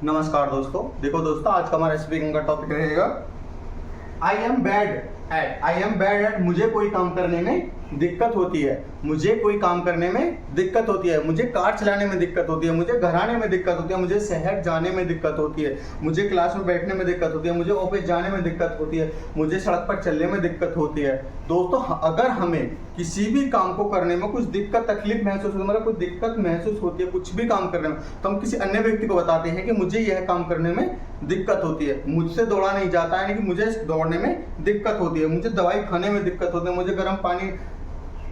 नमस्कार दोस्तों। देखो दोस्तों, आज का हमारा स्पीकिंग का टॉपिक रहेगा आई am bad eight. I am bad eight, मुझे कोई काम करने में दिक्कत होती है। मुझे कोई काम करने में दिक्कत होती है। मुझे कार चलाने में दिक्कत होती है। मुझे घर आने में दिक्कत होती है। मुझे शहर जाने में दिक्कत होती है। मुझे क्लास में बैठने में दिक्कत होती है। मुझे ऑफिस जाने में दिक्कत होती है। मुझे सड़क पर चलने में दिक्कत होती है। दोस्तों, अगर हमें किसी भी काम को करने में कुछ दिक्कत तकलीफ महसूस होती है, मतलब कुछ दिक्कत महसूस होती है कुछ भी काम करने में, तो हम किसी अन्य व्यक्ति को बताते हैं कि मुझे यह काम करने में दिक्कत होती है। मुझसे दौड़ा नहीं जाता है, यानी कि मुझे दौड़ने में दिक्कत होती है। मुझे दवाई खाने में दिक्कत होती है। मुझे गर्म पानी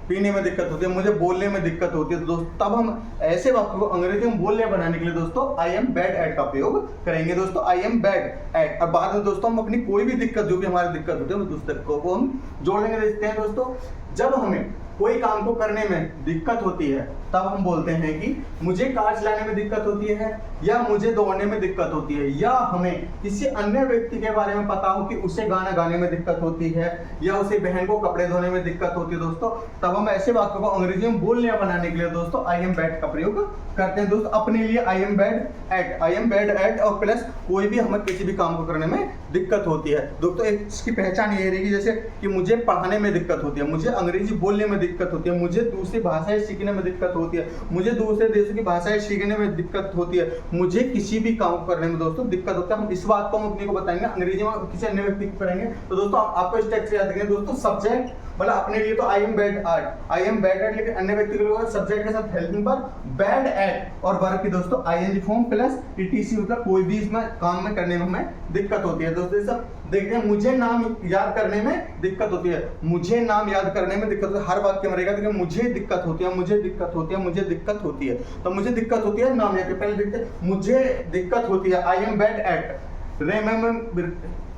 पीने में दिक्कत होती है। मुझे बोलने में दिक्कत होती है। तो दोस्तों, तब हम ऐसे वाक्य को अंग्रेजी में बोलने बनाने के लिए दोस्तों आई एम बैड एट का प्रयोग करेंगे। दोस्तों, आई एम बैड एट। और बाद में दोस्तों हम अपनी कोई भी दिक्कत, जो भी हमारी दिक्कत होती है, उस दूसरे को हम जोड़ने देखते हैं। दोस्तों, जब हमें कोई काम को करने में दिक्कत होती है तब हम बोलते हैं कि मुझे कार चलाने में दिक्कत होती है, या मुझे दौड़ने में दिक्कत होती है, या हमें किसी अन्य व्यक्ति के बारे में पता हो कि उसे गाना गाने में दिक्कत होती है, या उसे बहन को कपड़े धोने में दिक्कत होती है। दोस्तों, तब हम ऐसे वाक्यों को अंग्रेजी में बोलने या बनाने के लिए दोस्तों आई एम बैड का प्रयोग करते हैं। दोस्तों, अपने लिए आई am bad eight, I am bad eight और प्लस कोई भी हमें किसी भी काम को करने में दिक्कत होती है। दोस्तों, इसकी पहचान ये रहेगी जैसे कि मुझे पढ़ाने में दिक्कत होती है, मुझे अंग्रेजी बोलने में दिक्कत होती है, मुझे दूसरी भाषाएं सीखने में दिक्कत होती है, मुझे दूसरे देशों की भाषाएं सीखने में दिक्कत होती है, मुझे किसी भी काम करने में दोस्तों दिक्कत होती है। हम इस बात को हम अपने को बताएंगे, अंग्रेजी में किसी अन्य व्यक्ति को करेंगे। तो दोस्तों, आपको इस टेक्स्ट याद रखेंगे दोस्तों, सब्जेक्ट मतलब अपने लिए तो आई am bad eight, I am bad eight, लेकिन अन्य व्यक्ति के लिए सब्जेक्ट के साथ हेल्पिंग पर बैड एट और वर्ब की दोस्तों आईएनजी फॉर्म प्लस ईटीसी, मतलब कोई भी इसमें काम में करने में हमें दिक्कत होती है। दोस्तों, सब देखते हैं, मुझे नाम याद करने में दिक्कत होती है। मुझे नाम याद करने में दिक्कत होती है, हर वाक्य में रहेगा कि मुझे दिक्कत होती है, मुझे दिक्कत होती है, मुझे दिक्कत होती है। तो मुझे दिक्कत होती है नाम याद के पहले देखते हैं, मुझे दिक्कत होती है I am bad at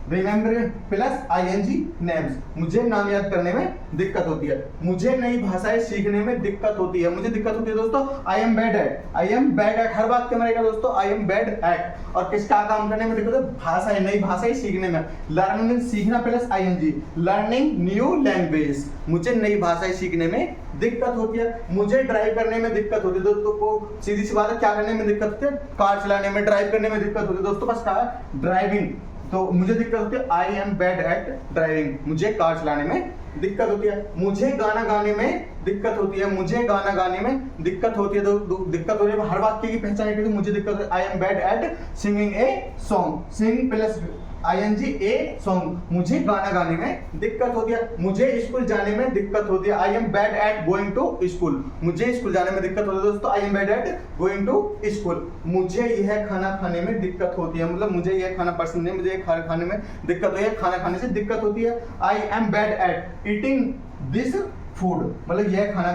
remember plus ING names, मुझे नाम याद करने में दिक्कत होती है। मुझे नई भाषाएं सीखने में दिक्कत होती है, मुझे दिक्कत होती है दोस्तों I am bad eight, I am bad at her बात के में रहेगा दोस्तों आई एम बैड एट। और किसका काम करने में दिक्कत है? भाषाएं, नई भाषाएं सीखने में। लर्निंग सीखना plus ING, learning new language, मुझे नई भाषाएं सीखने में दिक्कत होती है। मुझे ड्राइव करने में दिक्कत होती है। दोस्तों को सीधी सी बात है, क्या करने में दिक्कत होती है? कार चलाने में, ड्राइव करने में दिक्कत होती है। दोस्तों, बस क्या है? ड्राइविंग। तो मुझे दिक्कत होती है I am bad eight driving, मुझे कार चलाने में दिक्कत होती है। मुझे गाना गाने में दिक्कत होती है, मुझे गाना गाने में दिक्कत होती है। दिक्कत हो रही है, हर वाक्य की पहचान है कि मुझे दिक्कत होती है I am bad at singing a song, sing plus ING a song, मुझे गाना गाने में दिक्कत होती है। मुझे स्कूल जाने में दिक्कत होती है I am bad at going to school, मुझे स्कूल जाने में दिक्कत होती है दोस्तों I am bad at going to school. मुझे यह खाना खाने में दिक्कत होती है, मतलब मुझे यह खाना पसंद नहीं, मुझे खाना खाने में दिक्कत होती है, खाना खाने से दिक्कत होती है। I am bad eight eating this food, मतलब यह खाना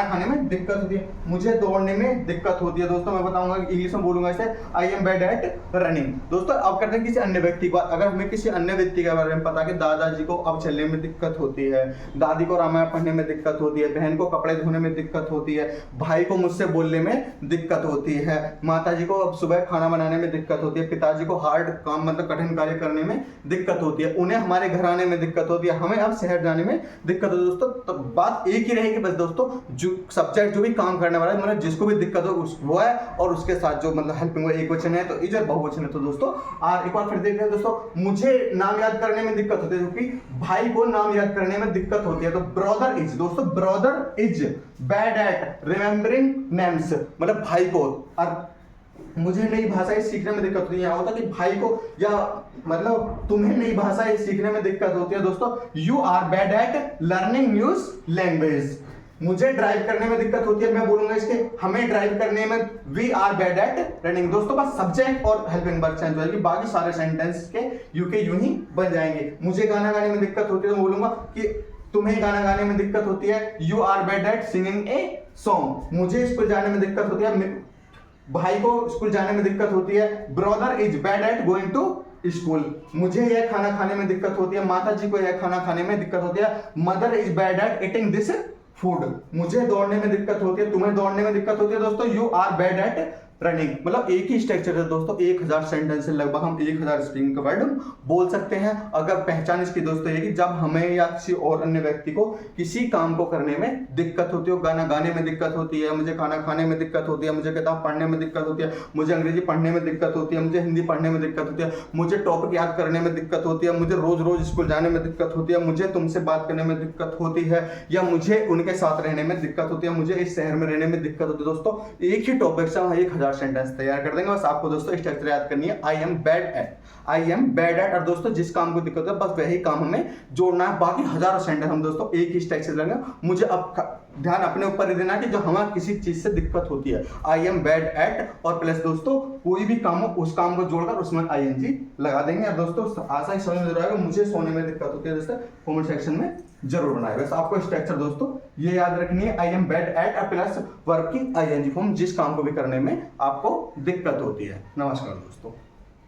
खाने में दिक्कत होती है। मुझे दौड़ने में दिक्कत होती है। दोस्तों, मैं बताऊंगा इंग्लिश में बोलूंगा इसे आई एम बैड एट रनिंग। दोस्तों, अब करते हैं किसी अन्य व्यक्ति की बात। अगर हमें किसी अन्य व्यक्ति के बारे में पता कि दादाजी को अब चलने में दिक्कत होती है, दादी को रामायण पढ़ने में दिक्कत होती है, बहन को कपड़े धोने में दिक्कत होती है, भाई को मुझसे बोलने में दिक्कत होती है, माता जी को अब सुबह खाना बनाने में दिक्कत होती है, पिताजी को हार्ड काम मतलब कठिन कार्य करने में दिक्कत होती है, उन्हें हमारे घर आने में दिक्कत होती है, हमें अब शहर जाने में दिक्कत होती है। दोस्तों, तो बात एक ही रहेगी बस दोस्तों, जो सब्जेक्ट जो भी काम करने वाला है, मतलब जिसको भी दिक्कत हो वो है, और उसके साथ जो मतलब हेल्पिंग वो एक वचन है तो इज, और बहुवचन है तो दोस्तों आर। एक बार फिर देखते हैं दोस्तों, मुझे नाम याद करने में दिक्कत होती है, क्योंकि भाई को नाम याद करने में दिक्कत होती है, तो ब्रदर इज, दोस्तों brother is bad eight remembering names, मतलब भाई को। और मुझे नई भाषाएं सीखने में दिक्कत होती है, यहाँ होता कि भाई को या मतलब तुम्हें नई भाषाएं सीखने में दिक्कत होती है। दोस्तों, you are bad at learning new language, मुझे ड्राइव करने में दिक्कत होती है, मैं बोलूंगा इसके हमें ड्राइव करने में we are bad at running. दोस्तों, बस सब्जेक्ट और हेल्पिंग वर्ब चेंज हो जाएगी, बाकी सारे सेंटेंस के यूं ही बन जाएंगे। मुझे गाना गाने में दिक्कत होती है तो बोलूंगा कि तुम्हें गाना गाने में दिक्कत होती है, you are bad at singing a song. मुझे स्कूल जाने में दिक्कत होती है, भाई को स्कूल जाने में दिक्कत होती है, brother is bad at going to school. मुझे यह खाना खाने में दिक्कत होती है, माता जी को यह खाना खाने में दिक्कत होती है, mother is bad eight eating this food. मुझे दौड़ने में दिक्कत होती है, तुम्हें दौड़ने में दिक्कत होती है। दोस्तों, you are bad at running, मतलब एक ही स्ट्रक्चर है दोस्तों, 1000 सेंटेंस से लगभग हम 1000 स्पेलिंग का वर्ड बोल सकते हैं। अगर पहचान इसकी दोस्तों ये कि जब हमें या किसी और अन्य व्यक्ति को किसी काम को करने में दिक्कत होती हो, गाना गाने में दिक्कत होती है, मुझे खाना खाने में दिक्कत होती है, मुझे किताब पढ़ने में दिक्कत होती है, मुझे अंग्रेजी पढ़ने में दिक्कत होती है, मुझे हिंदी पढ़ने में दिक्कत होती है, मुझे टॉपिक याद करने में दिक्कत होती है, मुझे रोज रोज स्कूल जाने में दिक्कत होती है, मुझे तुमसे बात करने में दिक्कत होती है, या मुझे उनके साथ रहने में दिक्कत होती है, मुझे इस शहर में रहने में दिक्कत होती है। दोस्तों एक ही टॉपिक से हम 1000 सेंटेंस तैयार कर देंगे। बस आपको दोस्तों स्ट्रक्चर याद करनी है, I am bad eight, I am bad eight. और दोस्तों जिस काम को दिक्कत है बस वही काम हमें जोड़ना है, बाकी हजारों सेंटेंस हम दोस्तों एक ही स्ट्रक्चर लेंगे। मुझे अब ध्यान अपने ऊपर ही देना है कि जो हमें किसी चीज से दिक्कत होती है, आई एम बैड एट, और प्लस दोस्तों कोई भी काम हो उस काम को जोड़कर उसमें आईएनजी लगा देंगे। और दोस्तों आशा ही समझ में रहेगा, मुझे सोने में दिक्कत होती है दोस्तों कमेंट सेक्शन में जरूर बनाए। बस आपको स्ट्रक्चर दोस्तों ये याद रखनी है, I am bad at plus working ING form, जिस काम को भी करने में आपको दिक्कत होती है। नमस्कार दोस्तों।